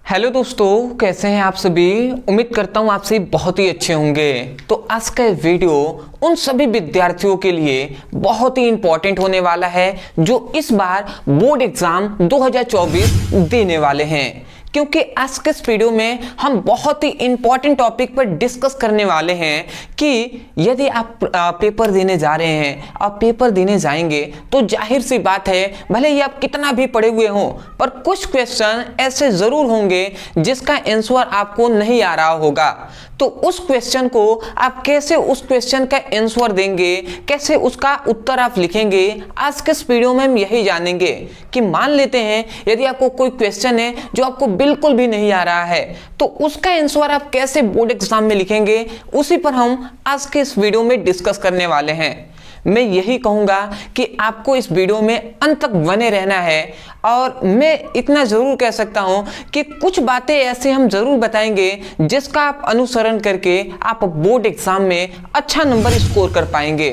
Hello दोस्तों, कैसे हैं आप सभी। उम्मीद करता हूं आप सभी बहुत ही अच्छे होंगे। तो आज का वीडियो उन सभी विद्यार्थियों के लिए बहुत ही इंपॉर्टेंट होने वाला है जो इस बार बोर्ड एग्जाम 2024 देने वाले हैं, क्योंकि आज के इस वीडियो में हम बहुत ही इंपॉर्टेंट टॉपिक पर डिस्कस करने वाले हैं कि यदि आप पेपर देने जा रहे हैं, आप पेपर देने जाएंगे तो जाहिर सी बात है, भले ही आप कितना भी पढ़े हुए हों, पर कुछ क्वेश्चन ऐसे जरूर होंगे जिसका आंसर आपको नहीं आ रहा होगा। तो उस क्वेश्चन को आप कैसे उस क्वेश्चन का आंसर देंगे, कैसे उसका उत्तर आप लिखेंगे, आज के इस वीडियो में हम यही जानेंगे। कि मान लेते हैं यदि आपको कोई क्वेश्चन है जो आपको बिल्कुल भी नहीं आ रहा है, तो उसका आंसर आप कैसे बोर्ड एग्जाम में लिखेंगे, उसी पर हम आज के इस वीडियो में डिस्कस करने वाले हैं। मैं यही कहूंगा कि आपको इस वीडियो में अंत तक बने रहना है, और मैं इतना जरूर कह सकता हूं कि कुछ बातें ऐसे हम जरूर बताएंगे जिसका आप अनुसरण करके आप बोर्ड एग्जाम में अच्छा नंबर स्कोर कर पाएंगे।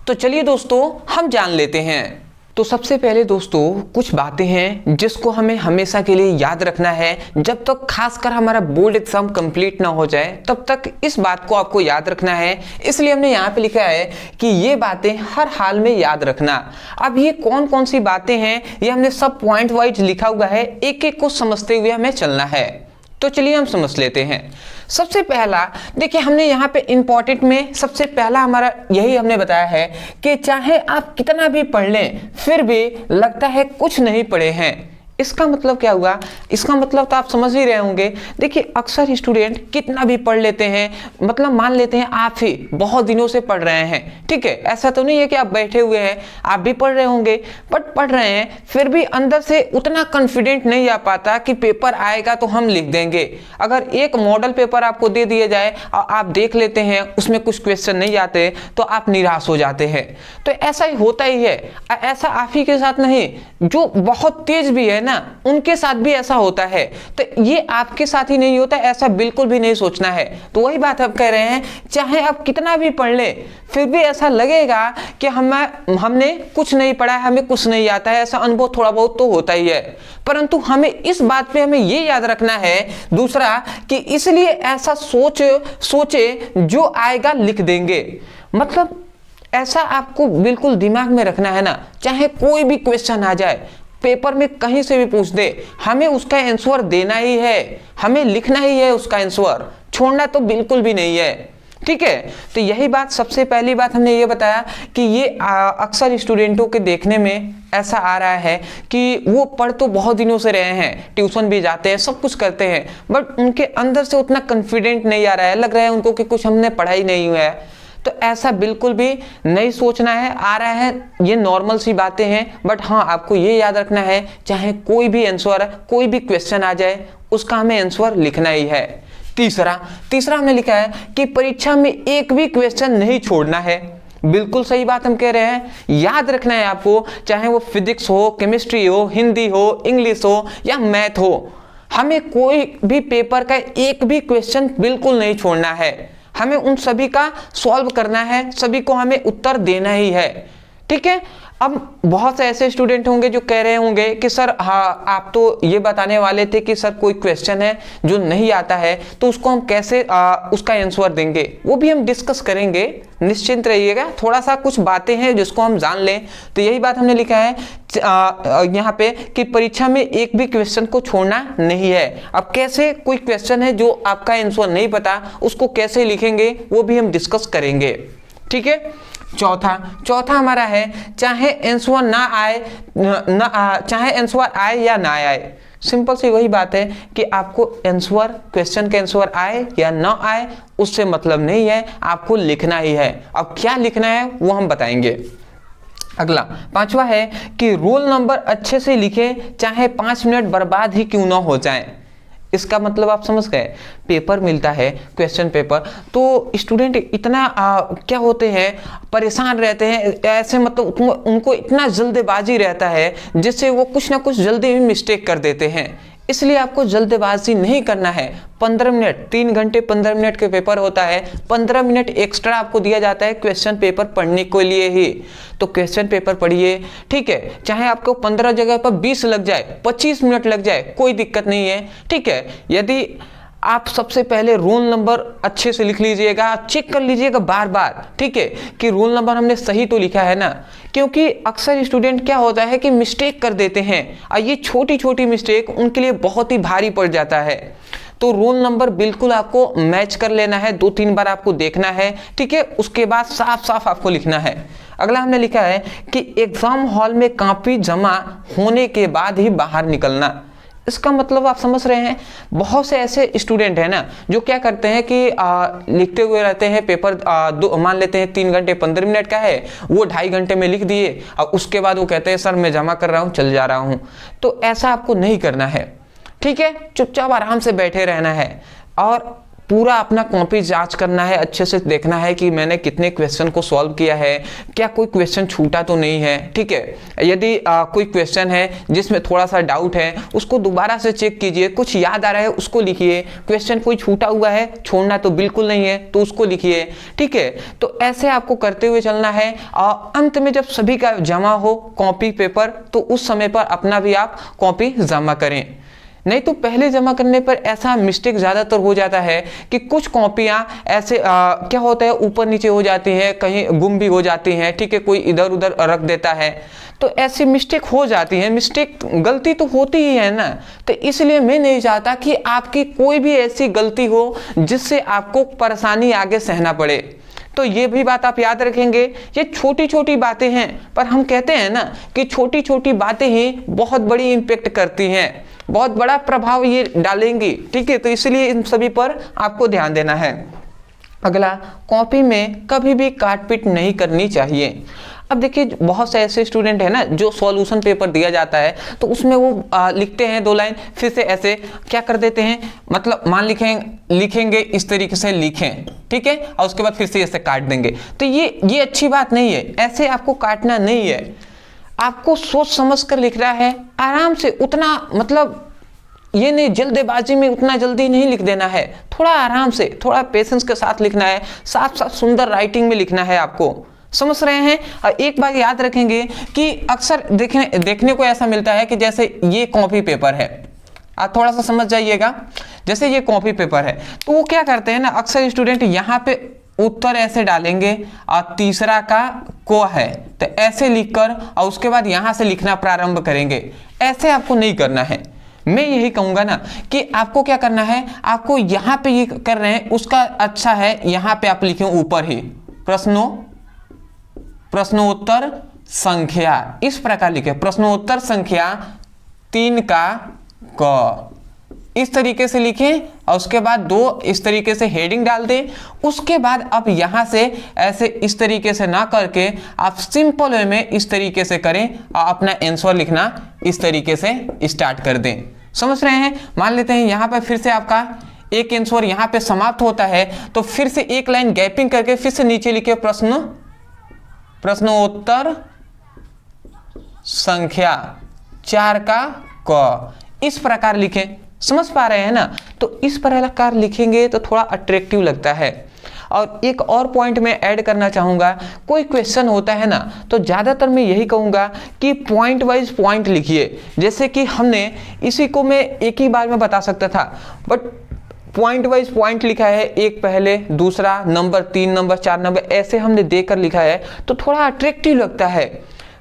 तो चलिए दोस्तों, हम जान लेते हैं। तो सबसे पहले दोस्तों कुछ बातें हैं जिसको हमें हमेशा के लिए याद रखना है। जब तक खासकर हमारा बोर्ड एग्जाम कंप्लीट ना हो जाए तब तक इस बात को आपको याद रखना है। इसलिए हमने यहाँ पे लिखा है कि ये बातें हर हाल में याद रखना। अब ये कौन कौन सी बातें हैं ये हमने सब पॉइंट वाइज लिखा हुआ है, एक एक को समझते हुए हमें चलना है। तो चलिए हम समझ लेते हैं। सबसे पहला देखिए, हमने यहाँ पे इंपॉर्टेंट में सबसे पहला हमारा यही हमने बताया है कि चाहे आप कितना भी पढ़ लें फिर भी लगता है कुछ नहीं पढ़े हैं। इसका मतलब क्या हुआ, इसका मतलब तो आप समझ ही रहे होंगे। देखिए अक्सर स्टूडेंट कितना भी पढ़ लेते हैं, मतलब मान लेते हैं आप ही बहुत दिनों से पढ़ रहे हैं, ठीक है, ऐसा तो नहीं है कि आप बैठे हुए हैं, आप भी पढ़ रहे होंगे, बट पढ़ रहे हैं फिर भी अंदर से उतना कॉन्फिडेंट नहीं आ पाता कि पेपर आएगा तो हम लिख देंगे। अगर एक मॉडल पेपर आपको दे दिया जाए और आप देख लेते हैं उसमें कुछ क्वेश्चन नहीं आते तो आप निराश हो जाते हैं। तो ऐसा ही होता ही है, ऐसा आप ही के साथ नहीं, जो बहुत तेज भी है ना उनके साथ भी ऐसा होता है। तो ये आपके साथ ही नहीं होता, ऐसा बिल्कुल भी नहीं सोचना है। तो वही बात आप कह रहे हैं, चाहे आप कितना भी पढ़ ले फिर भी ऐसा लगेगा कि हमने कुछ नहीं पढ़ा है, हमें कुछ नहीं आता है, ऐसा अनुभव थोड़ा बहुत तो होता ही है। परंतु हमें इस बात पे हमें ये याद रखना है दूसरा कि इसलिए ऐसा सोचे जो आएगा लिख देंगे। मतलब ऐसा आपको बिल्कुल दिमाग में रखना है ना, चाहे कोई भी क्वेश्चन आ जाए, पेपर में कहीं से भी पूछ दे, हमें उसका आंसर देना ही है, हमें लिखना ही है उसका आंसर, छोड़ना तो बिल्कुल भी नहीं है, ठीक है। तो यही बात, सबसे पहली बात हमने ये बताया कि ये अक्सर स्टूडेंटों के देखने में ऐसा आ रहा है कि वो पढ़ तो बहुत दिनों से रहे हैं, ट्यूशन भी जाते हैं, सब कुछ करते हैं, बट उनके अंदर से उतना कॉन्फिडेंट नहीं आ रहा है, लग रहा है उनको कि कुछ हमने पढ़ा ही नहीं हुआ है। तो ऐसा बिल्कुल भी नहीं सोचना है। आ रहा है ये नॉर्मल सी बातें हैं, बट हाँ आपको ये याद रखना है चाहे कोई भी आंसर, कोई भी क्वेश्चन आ जाए उसका हमें आंसर लिखना ही है। तीसरा हमने लिखा है कि परीक्षा में एक भी क्वेश्चन नहीं छोड़ना है। बिल्कुल सही बात हम कह रहे हैं, याद रखना है आपको, चाहे वो फिजिक्स हो, केमिस्ट्री हो, हिंदी हो, इंग्लिश हो या मैथ हो, हमें कोई भी पेपर का एक भी क्वेश्चन बिल्कुल नहीं छोड़ना है। हमें उन सभी का सॉल्व करना है, सभी को हमें उत्तर देना ही है, ठीक है। अब बहुत से ऐसे स्टूडेंट होंगे जो कह रहे होंगे कि सर हाँ आप तो ये बताने वाले थे कि सर कोई क्वेश्चन है जो नहीं आता है तो उसको हम कैसे उसका आंसर देंगे, वो भी हम डिस्कस करेंगे, निश्चिंत रहिएगा। थोड़ा सा कुछ बातें हैं जिसको हम जान लें। तो यही बात हमने लिखा है यहाँ पे कि परीक्षा में एक भी क्वेश्चन को छोड़ना नहीं है। अब कैसे कोई क्वेश्चन है जो आपका आंसर नहीं पता उसको कैसे लिखेंगे वो भी हम डिस्कस करेंगे, ठीक है। चौथा हमारा है चाहे आंसर ना आए चाहे आंसर आए या ना आए, सिंपल सी वही बात है कि आपको आंसर, क्वेश्चन का आंसर आए या ना आए उससे मतलब नहीं है, आपको लिखना ही है। अब क्या लिखना है वो हम बताएंगे। अगला 5वां है कि रोल नंबर अच्छे से लिखे, चाहे 5 मिनट बर्बाद ही क्यों ना हो जाए। इसका मतलब आप समझ गए, पेपर मिलता है क्वेश्चन पेपर, तो स्टूडेंट इतना क्या होते हैं, परेशान रहते हैं, ऐसे मतलब उनको इतना जल्दबाजी रहता है जिससे वो कुछ ना कुछ जल्दी में मिस्टेक कर देते हैं। इसलिए आपको जल्दबाजी नहीं करना है। 15 मिनट, 3 घंटे 15 मिनट के पेपर होता है, 15 मिनट एक्स्ट्रा आपको दिया जाता है क्वेश्चन पेपर पढ़ने के लिए ही। तो क्वेश्चन पेपर पढ़िए, ठीक है, चाहे आपको 15 जगह पर 20 लग जाए, 25 मिनट लग जाए, कोई दिक्कत नहीं है, ठीक है। यदि आप सबसे पहले रोल नंबर अच्छे से लिख लीजिएगा, चेक कर लीजिएगा बार बार, ठीक है, कि रोल नंबर हमने सही तो लिखा है ना, क्योंकि अक्सर स्टूडेंट क्या होता है कि मिस्टेक कर देते हैं और ये छोटी छोटी मिस्टेक उनके लिए बहुत ही भारी पड़ जाता है। तो रोल नंबर बिल्कुल आपको मैच कर लेना है, 2-3 बार आपको देखना है, ठीक है, उसके बाद साफ साफ आपको लिखना है। अगला हमने लिखा है कि एग्जाम हॉल में कॉपी जमा होने के बाद ही बाहर निकलना। इसका मतलब आप समझ रहे हैं, बहुत से ऐसे स्टूडेंट हैं ना जो क्या करते हैं कि लिखते हुए रहते हैं पेपर, मान लेते हैं 3 घंटे 15 मिनट का है, वो 2.5 घंटे में लिख दिए और उसके बाद वो कहते हैं सर मैं जमा कर रहा हूँ, चल जा रहा हूँ। तो ऐसा आपको नहीं करना है, ठीक है, चुपचाप आराम से बैठे रहना है और पूरा अपना कॉपी जांच करना है, अच्छे से देखना है कि मैंने कितने क्वेश्चन को सॉल्व किया है, क्या कोई क्वेश्चन छूटा तो नहीं है, ठीक है। यदि कोई क्वेश्चन है जिसमें थोड़ा सा डाउट है, उसको दोबारा से चेक कीजिए, कुछ याद आ रहा है उसको लिखिए, क्वेश्चन कोई छूटा हुआ है, छोड़ना तो बिल्कुल नहीं है, तो उसको लिखिए, ठीक है। तो ऐसे आपको करते हुए चलना है और अंत में जब सभी का जमा हो कॉपी पेपर, तो उस समय पर अपना भी आप कॉपी जमा करें। नहीं तो पहले जमा करने पर ऐसा मिस्टेक ज़्यादातर हो जाता है कि कुछ कॉपियाँ ऐसे क्या होता है ऊपर नीचे हो जाती हैं, कहीं गुम भी हो जाती हैं, ठीक है, कोई इधर उधर रख देता है, तो ऐसी मिस्टेक हो जाती है। मिस्टेक गलती तो होती ही है ना, तो इसलिए मैं नहीं चाहता कि आपकी कोई भी ऐसी गलती हो जिससे आपको परेशानी आगे सहना पड़े। तो ये भी बात आप याद रखेंगे, ये छोटी छोटी बातें हैं, पर हम कहते हैं ना कि छोटी छोटी बातें ही बहुत बड़ी इम्पेक्ट करती हैं, बहुत बड़ा प्रभाव ये डालेंगी, ठीक है। तो इसलिए इन सभी पर आपको ध्यान देना है। अगला, कॉपी में कभी भी काटपीट नहीं करनी चाहिए। अब देखिए बहुत से ऐसे स्टूडेंट है ना जो सॉल्यूशन पेपर दिया जाता है तो उसमें वो लिखते हैं 2 लाइन, फिर से ऐसे क्या कर देते हैं, मतलब मान लिखेंगे इस तरीके से लिखें, ठीक है, और उसके बाद फिर से ऐसे काट देंगे। तो ये अच्छी बात नहीं है, ऐसे आपको काटना नहीं है, आपको सोच समझ कर लिख रहा है, आराम से, उतना मतलब ये नहीं जल्दबाजी में उतना जल्दी नहीं लिख देना है, थोड़ा आराम से, थोड़ा पेशेंस के साथ लिखना है, साफ साफ सुंदर राइटिंग में लिखना है आपको, समझ रहे हैं। और एक बात याद रखेंगे कि अक्सर देखने को ऐसा मिलता है कि जैसे ये कॉपी पेपर है, आप थोड़ा सा समझ जाइएगा, जैसे ये कॉपी पेपर है तो वो क्या करते हैं ना, अक्सर स्टूडेंट यहाँ पे उत्तर ऐसे डालेंगे और तीसरा का को है तो ऐसे लिखकर और उसके बाद यहाँ से लिखना प्रारंभ करेंगे। ऐसे आपको नहीं करना है। मैं यही कहूँगा ना कि आपको क्या करना है, आपको यहाँ पे ये कर रहे हैं उसका अच्छा है, यहाँ पे आप लिखें ऊपर ही प्रश्नोत्तर संख्या, इस प्रकार लिखे प्रश्नोत्तर संख्या 3 का क, इस तरीके से लिखें और उसके बाद 2 इस तरीके से हेडिंग डाल दें। उसके बाद आप यहाँ से ऐसे इस तरीके से ना करके आप सिंपल वे में इस तरीके से करें और अपना आंसर लिखना इस तरीके से स्टार्ट कर दें। समझ रहे हैं। मान लेते हैं यहाँ पर फिर से आपका एक आंसर यहाँ पे समाप्त होता है तो फिर से एक लाइन गैपिंग करके फिर से नीचे लिखे प्रश्नोत्तर संख्या 4 का क, इस प्रकार लिखें। समझ पा रहे हैं ना। तो इस प्रकार लिखेंगे तो थोड़ा अट्रैक्टिव लगता है। और एक और पॉइंट मैं ऐड करना चाहूँगा, कोई क्वेश्चन होता है ना तो ज़्यादातर मैं यही कहूँगा कि पॉइंट वाइज पॉइंट लिखिए। जैसे कि हमने इसी को मैं एक ही बार में बता सकता था, बट पॉइंट वाइज पॉइंट लिखा है, एक पहले, दूसरा, नंबर 3, नंबर 4, नंबर ऐसे हमने देकर लिखा है तो थोड़ा अट्रैक्टिव लगता है।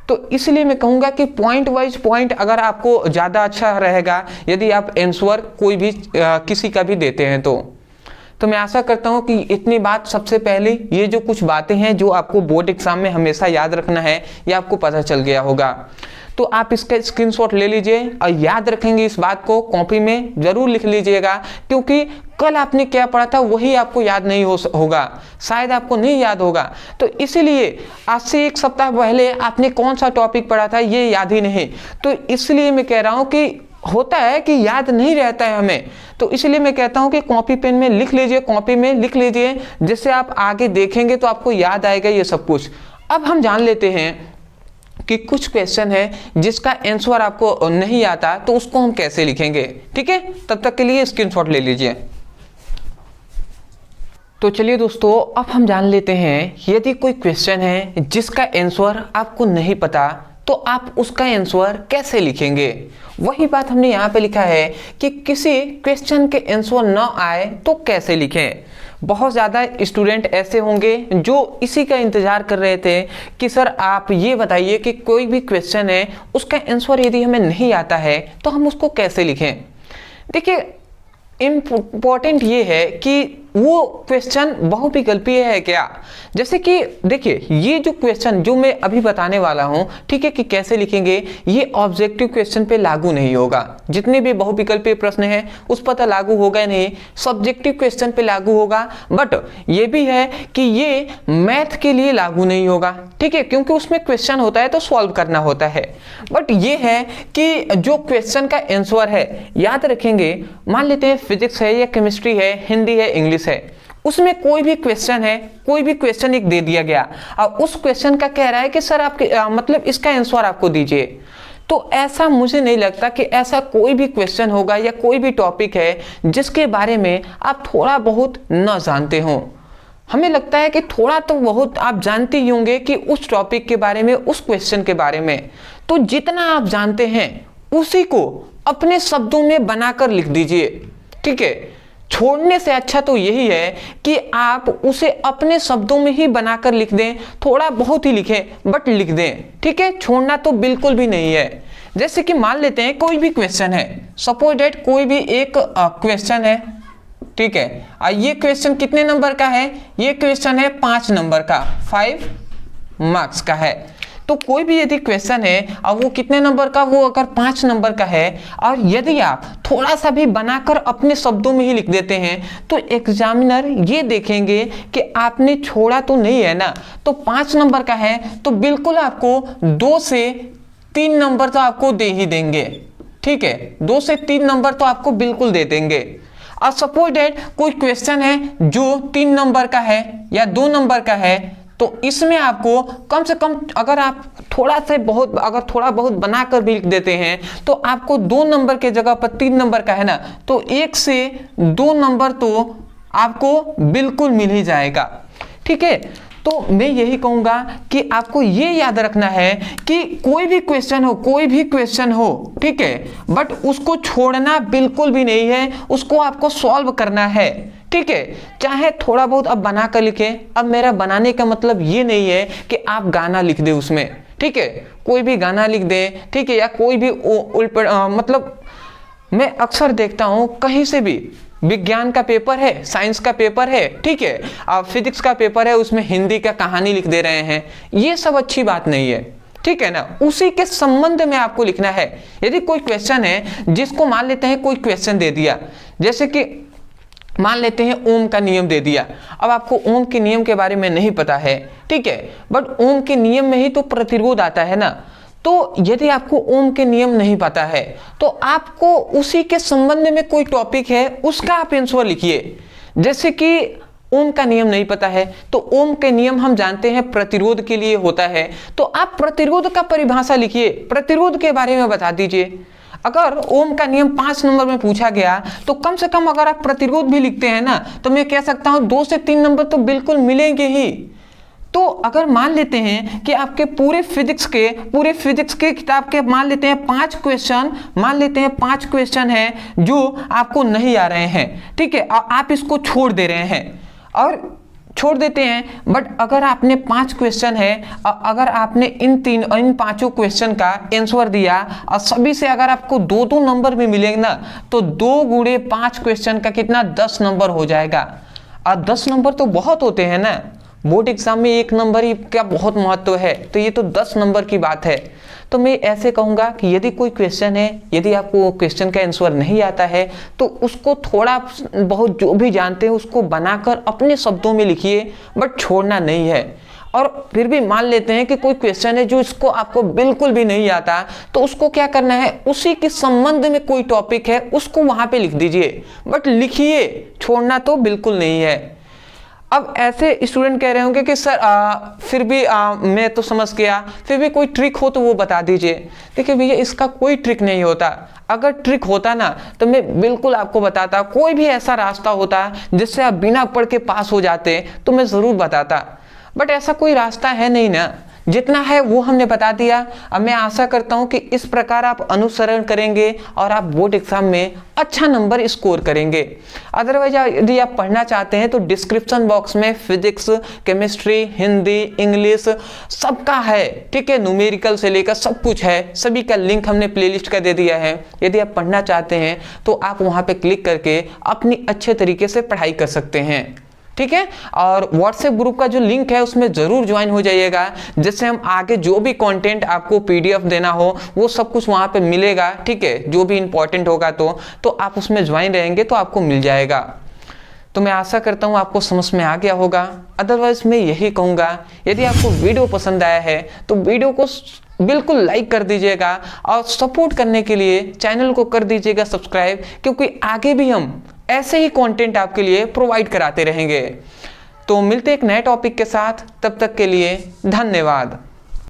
तो इसलिए मैं कहूँगा कि पॉइंट वाइज पॉइंट अगर आपको ज़्यादा अच्छा रहेगा यदि आप आंसर कोई भी किसी का भी देते हैं तो मैं आशा करता हूँ कि इतनी बात सबसे पहले, ये जो कुछ बातें हैं जो आपको बोर्ड एग्जाम में हमेशा याद रखना है, ये आपको पता चल गया होगा। तो आप इसका स्क्रीनशॉट ले लीजिए और याद रखेंगे इस बात को, कॉपी में जरूर लिख लीजिएगा, क्योंकि कल आपने क्या पढ़ा था वही आपको याद नहीं होगा, शायद आपको नहीं याद होगा। तो इसीलिए आज से 1 सप्ताह पहले आपने कौन सा टॉपिक पढ़ा था ये याद ही नहीं। तो इसलिए मैं कह रहा हूँ कि होता है कि याद नहीं रहता है हमें, तो इसलिए मैं कहता हूँ कि कॉपी पेन में लिख लीजिए, कॉपी में लिख लीजिए, जिससे आप आगे देखेंगे तो आपको याद आएगा ये सब कुछ। अब हम जान लेते हैं कि कुछ क्वेश्चन है जिसका आंसर आपको नहीं आता तो उसको हम कैसे लिखेंगे। ठीक है, तब तक के लिए स्क्रीनशॉट ले लीजिए। तो चलिए दोस्तों, अब हम जान लेते हैं यदि कोई क्वेश्चन है जिसका आंसर आपको नहीं पता तो आप उसका आंसर कैसे लिखेंगे। वही बात हमने यहाँ पे लिखा है कि किसी क्वेश्चन के आंसर न आए तो कैसे लिखें। बहुत ज़्यादा स्टूडेंट ऐसे होंगे जो इसी का इंतज़ार कर रहे थे कि सर आप ये बताइए कि कोई भी क्वेश्चन है उसका आंसर यदि हमें नहीं आता है तो हम उसको कैसे लिखें। देखिए, इम्पोर्टेंट ये है कि वो क्वेश्चन बहुविकल्पीय है क्या। जैसे कि देखिए, ये जो क्वेश्चन जो मैं अभी बताने वाला हूँ, ठीक है, कि कैसे लिखेंगे, ये ऑब्जेक्टिव क्वेश्चन पे लागू नहीं होगा। जितने भी बहुविकल्पीय प्रश्न हैं उस पर तो लागू होगा नहीं, सब्जेक्टिव क्वेश्चन पे लागू होगा। बट ये भी है कि ये मैथ के लिए लागू नहीं होगा, ठीक है, क्योंकि उसमें क्वेश्चन होता है तो सॉल्व करना होता है। बट ये है कि जो क्वेश्चन का आंसर है, याद रखेंगे, मान लेते हैं फिजिक्स है या केमिस्ट्री है, हिंदी है, इंग्लिश है, उसमें कोई भी क्वेश्चन है, कोई भी क्वेश्चन एक दे दिया गया और उस क्वेश्चन का कह रहा है कि सर आपके मतलब इसका आंसर आपको दीजिए। तो ऐसा मुझे नहीं लगता कि ऐसा कोई भी क्वेश्चन होगा या कोई भी टॉपिक है जिसके बारे में आप थोड़ा बहुत न जानते हो। हमें लगता है कि थोड़ा तो बहुत आप जानते ही होंगे कि उस टॉपिक के बारे में, उस क्वेश्चन के बारे में। तो जितना आप जानते हैं उसी को अपने शब्दों में बनाकर लिख दीजिए। ठीक है, छोड़ने से अच्छा तो यही है कि आप उसे अपने शब्दों में ही बनाकर लिख दें। थोड़ा बहुत ही लिखें बट लिख दें। ठीक है, छोड़ना तो बिल्कुल भी नहीं है। जैसे कि मान लेते हैं कोई भी क्वेश्चन है, सपोज दैट कोई भी एक क्वेश्चन है, ठीक है, ये क्वेश्चन कितने नंबर का है, ये क्वेश्चन है 5 नंबर का, 5 मार्क्स का है। तो कोई भी यदि क्वेश्चन है और वो कितने नंबर का, वो अगर 5 नंबर का है और यदि आप थोड़ा सा भी बनाकर अपने शब्दों में ही लिख देते हैं तो एग्जामिनर ये देखेंगे कि आपने छोड़ा तो नहीं है ना। तो 5 नंबर का है तो बिल्कुल आपको 2 से 3 नंबर तो आपको दे ही देंगे। ठीक है, 2 से 3 नंबर तो आपको बिल्कुल दे देंगे। और सपोज दैट कोई क्वेश्चन है जो 3 नंबर का है या 2 नंबर का है, तो इसमें आपको कम से कम अगर आप थोड़ा बहुत बनाकर भी लिख देते हैं तो आपको 2 नंबर के जगह पर 3 नंबर का है ना, तो 1 से 2 नंबर तो आपको बिल्कुल मिल ही जाएगा। ठीक है, तो मैं यही कहूँगा कि आपको ये याद रखना है कि कोई भी क्वेश्चन हो, ठीक है, बट उसको छोड़ना बिल्कुल भी नहीं है, उसको आपको सॉल्व करना है। ठीक है, चाहे थोड़ा बहुत अब बना कर लिखें। अब मेरा बनाने का मतलब ये नहीं है कि आप गाना लिख दें उसमें, ठीक है, कोई भी गाना लिख दें, ठीक है, या कोई भी मतलब मैं अक्सर देखता हूँ कहीं से भी विज्ञान का पेपर है, साइंस का पेपर है, ठीक है, फिजिक्स का पेपर है, उसमें हिंदी का कहानी लिख दे रहे हैं। ये सब अच्छी बात नहीं है, ठीक है ना। उसी के संबंध में आपको लिखना है। यदि कोई क्वेश्चन है जिसको मान लेते हैं कोई क्वेश्चन दे दिया, जैसे कि मान लेते हैं ओम का नियम दे दिया। अब आपको ओम के नियम के बारे में नहीं पता है, ठीक है, बट ओम के नियम में ही तो प्रतिरोध आता है ना। तो यदि आपको ओम के नियम नहीं पता है तो आपको उसी के संबंध में कोई टॉपिक है उसका आप आंसर लिखिए। जैसे कि ओम का नियम नहीं पता है तो ओम के नियम हम जानते हैं प्रतिरोध के लिए होता है, तो आप प्रतिरोध का परिभाषा लिखिए, प्रतिरोध के बारे में बता दीजिए। अगर ओम का नियम 5 नंबर में पूछा गया तो कम से कम अगर आप प्रतिरोध भी लिखते हैं ना तो मैं कह सकता हूं 2 से 3 नंबर तो बिल्कुल मिलेंगे ही। तो अगर मान लेते हैं कि आपके पूरे फिजिक्स के किताब के मान लेते हैं 5 क्वेश्चन हैं जो आपको नहीं आ रहे हैं, ठीक है, आप इसको छोड़ दे रहे हैं और छोड़ देते हैं। बट अगर आपने 5 क्वेश्चन है, अगर आपने इन 5 क्वेश्चन का आंसर दिया और सभी से अगर आपको 2-2 नंबर भी मिलेंगे ना तो 2 गुणे 5 क्वेश्चन का कितना 10 नंबर हो जाएगा। और 10 नंबर तो बहुत होते हैं ना, बोर्ड एग्जाम में 1 नंबर ही क्या बहुत महत्व है, तो ये तो 10 नंबर की बात है। तो मैं ऐसे कहूँगा कि यदि कोई क्वेश्चन है, यदि आपको क्वेश्चन का आंसर नहीं आता है तो उसको थोड़ा बहुत जो भी जानते हैं उसको बनाकर अपने शब्दों में लिखिए, बट छोड़ना नहीं है। और फिर भी मान लेते हैं कि कोई क्वेश्चन है जो इसको आपको बिल्कुल भी नहीं आता, तो उसको क्या करना है, उसी के संबंध में कोई टॉपिक है उसको वहाँ पे लिख दीजिए, बट लिखिए, छोड़ना तो बिल्कुल नहीं है। अब ऐसे स्टूडेंट कह रहे होंगे कि सर फिर भी मैं तो समझ गया, फिर भी कोई ट्रिक हो तो वो बता दीजिए। देखिए भैया, इसका कोई ट्रिक नहीं होता। अगर ट्रिक होता ना तो मैं बिल्कुल आपको बताता, कोई भी ऐसा रास्ता होता जिससे आप बिना पढ़ के पास हो जाते तो मैं ज़रूर बताता, बट ऐसा कोई रास्ता है नहीं ना। जितना है वो हमने बता दिया। अब मैं आशा करता हूं कि इस प्रकार आप अनुसरण करेंगे और आप बोर्ड एग्जाम में अच्छा नंबर स्कोर करेंगे। अदरवाइज यदि आप पढ़ना चाहते हैं तो डिस्क्रिप्शन बॉक्स में फिजिक्स, केमिस्ट्री, हिंदी, इंग्लिश सबका है, ठीक है, न्यूमेरिकल से लेकर सब कुछ है, सभी का लिंक हमने प्लेलिस्ट का दे दिया है। यदि आप पढ़ना चाहते हैं तो आप वहां पे क्लिक करके अपनी अच्छे तरीके से पढ़ाई कर सकते हैं, ठीक है। और व्हाट्सएप ग्रुप का जो लिंक है उसमें जरूर ज्वाइन हो जाइएगा, जिससे हम आगे जो भी कंटेंट आपको पीडीएफ देना हो वो सब कुछ वहां पे मिलेगा, ठीक है। जो भी इंपॉर्टेंट होगा तो आप उसमें ज्वाइन रहेंगे तो आपको मिल जाएगा। तो मैं आशा करता हूं आपको समझ में आ गया होगा। अदरवाइज मैं यही कहूंगा, यदि आपको वीडियो पसंद आया है तो वीडियो को बिल्कुल लाइक कर दीजिएगा और सपोर्ट करने के लिए चैनल को कर दीजिएगा सब्सक्राइब, क्योंकि आगे भी हम ऐसे ही कंटेंट आपके लिए प्रोवाइड कराते रहेंगे। तो मिलते एक नए टॉपिक के साथ, तब तक के लिए धन्यवाद।